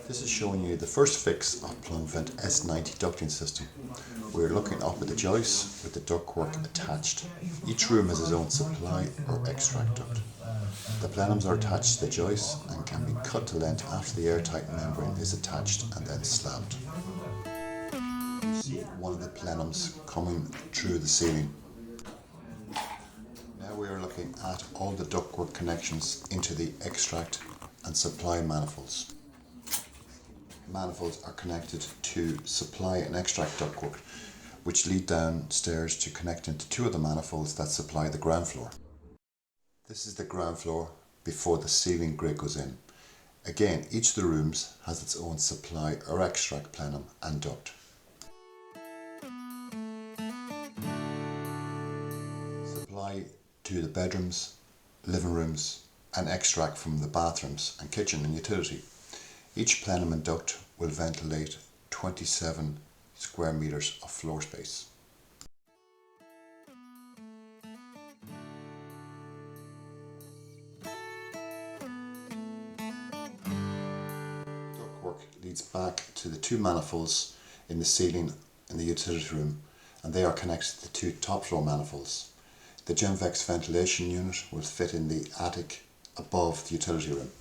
This is showing you the first fix of Plumbavent S90 ducting system. We're looking up at the joists with the ductwork attached. Each room has its own supply or extract duct. The plenums are attached to the joists and can be cut to length after the airtight membrane is attached and then slabbed. You see one of the plenums coming through the ceiling. Now we are looking at all the ductwork connections into the extract and supply manifolds. Manifolds are connected to supply and extract ductwork, which lead downstairs to connect into two of the manifolds that supply the ground floor. This is the ground floor before the ceiling grid goes in. Again, each of the rooms has its own supply or extract plenum and duct. Supply to the bedrooms, living rooms and extract from the bathrooms and kitchen and utility. Each plenum and duct will ventilate 27 square meters of floor space. Ductwork leads back to the two manifolds in the ceiling in the utility room, and they are connected to the two top floor manifolds. The Genvex ventilation unit will fit in the attic above the utility room.